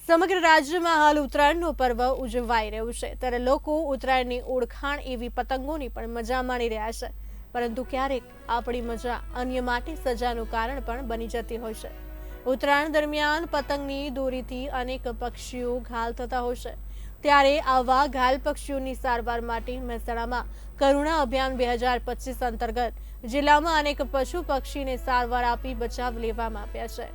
સમગ્ર રાજ્યમાં હાલ ઉત્તરાયણનું પર્વ ઉજવાઈ રહ્યું છે, ત્યારે લોકો ઉત્તરાયણની ઓળખાણ એવી પતંગોની પણ મજા માણી રહ્યા છે. પરંતુ ક્યારેક આપણી મજા અન્ય માટે સજાનું કારણ પણ બની જતી હોય છે. ઉત્તરાયણ દરમિયાન પતંગની દોરીથી અનેક પક્ષીઓ ઘાયલ થતા હોય છે. ત્યારે આવા ઘાયલ પક્ષીઓની સારવાર માટે મહેસાણામાં કરુણા અભિયાન 2025 અંતર્ગત જિલ્લામાં અનેક પશુ પક્ષીને સારવાર આપી બચાવ લેવામાં આવ્યા છે.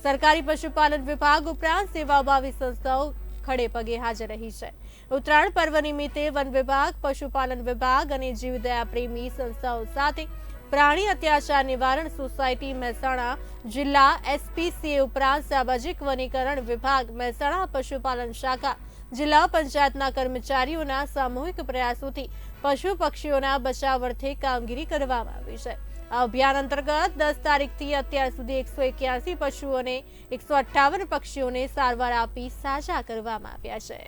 સરકારી પશુપાલન વિભાગ ઉપરાંત સેવાભાવી સંસ્થાઓ ખડે પગે હાજર રહી છે. ઉત્તરાયણ પર્વ નિમિત્તે વન વિભાગ, પશુપાલન વિભાગ અને જીવદયા પ્રેમી સંસ્થાઓ સાથે પ્રાણી અત્યાચાર નિવારણ સોસાયટી મહેસાણા જિલ્લા એસપીસીએ ઉપરાંત સામાજિક વનીકરણ વિભાગ મહેસાણા પશુપાલન શાખા જિલ્લા પંચાયતના કર્મચારીઓના સામૂહિક પ્રયાસોથી પશુ પક્ષીઓના બચાવ અર્થે કામગીરી કરવામાં આવી છે. આ અભિયાન અંતર્ગત 10 તારીખથી અત્યાર સુધી 181 પશુઓ અને 158 પક્ષીઓને સારવાર આપી સાજા કરવામાં આવ્યા છે.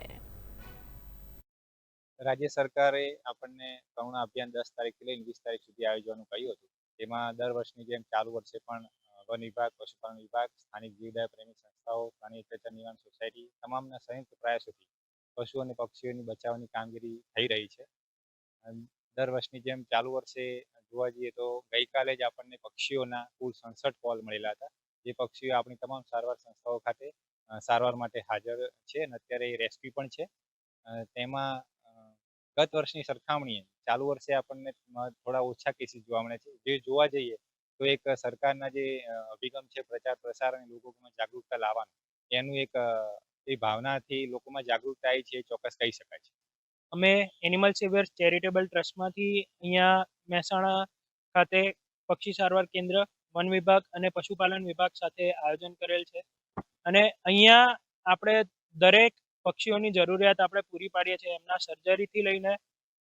રાજ્ય સરકારે આપણને કરુણા અભિયાન 10 તારીખથી લઈને 20 તારીખ સુધી આયોજવાનું કહ્યું હતું. તેમાં દર વર્ષની જેમ ચાલુ વર્ષે પણ વન વિભાગ, પશુપાલન વિભાગ, સ્થાનિક જીવદયા પ્રેમી સંસ્થાઓ, પ્રાણી અત્યાચાર નિવારણ સોસાયટી તમામના સંયુક્ત પ્રયાસોથી પશુ અને પક્ષીઓની બચાવની કામગીરી થઈ રહી છે. દર વર્ષની જેમ ચાલુ વર્ષે જોવા જઈએ તો ગઈકાલે જ આપણને પક્ષીઓના કુલ 67 કોલ મળેલા હતા. જે પક્ષીઓ આપણી તમામ સારવાર સંસ્થાઓ ખાતે સારવાર માટે હાજર છે અને અત્યારે રેસ્ક્યુ પણ છે. તેમાં ગત વર્ષની સરખામણીએ ચાલુ વર્ષે આપણને થોડા ઓછા કેસીસ જોવા મળે છે. જે જોવા જઈએ તો એક સરકારના જે અભિગમ છે પ્રચાર પ્રસાર અને લોકોમાં જાગૃતતા લાવવાનો, એનું એક એ ભાવનાથી લોકોમાં જાગૃતતા આવી છે એ ચોક્કસ કહી શકાય છે. અમે એનિમલ સેવિયર્સ ચેરિટેબલ ટ્રસ્ટમાંથી અહીંયા મહેસાણા ખાતે પક્ષી સારવાર કેન્દ્ર, વન વિભાગ અને પશુપાલન વિભાગ સાથે આયોજન કરેલ છે. અને અહીંયા આપણે દરેક પક્ષીઓની જરૂરિયાત આપણે પૂરી પાડીએ છીએ. એમના સર્જરીથી લઈને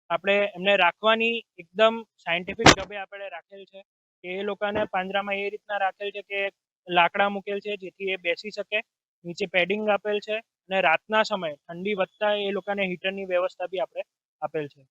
આપણે એમને રાખવાની એકદમ સાયન્ટિફિક ઢબે આપણે રાખેલ છે. એ લોકોને પાંજરામાં એ રીતના રાખેલ છે કે લાકડા મૂકેલ છે જેથી એ બેસી શકે, નીચે પેડિંગ આપેલ છે અને રાતના સમયે ઠંડી વધતા એ લોકોને હીટરની વ્યવસ્થા બી આપણે આપેલ છે.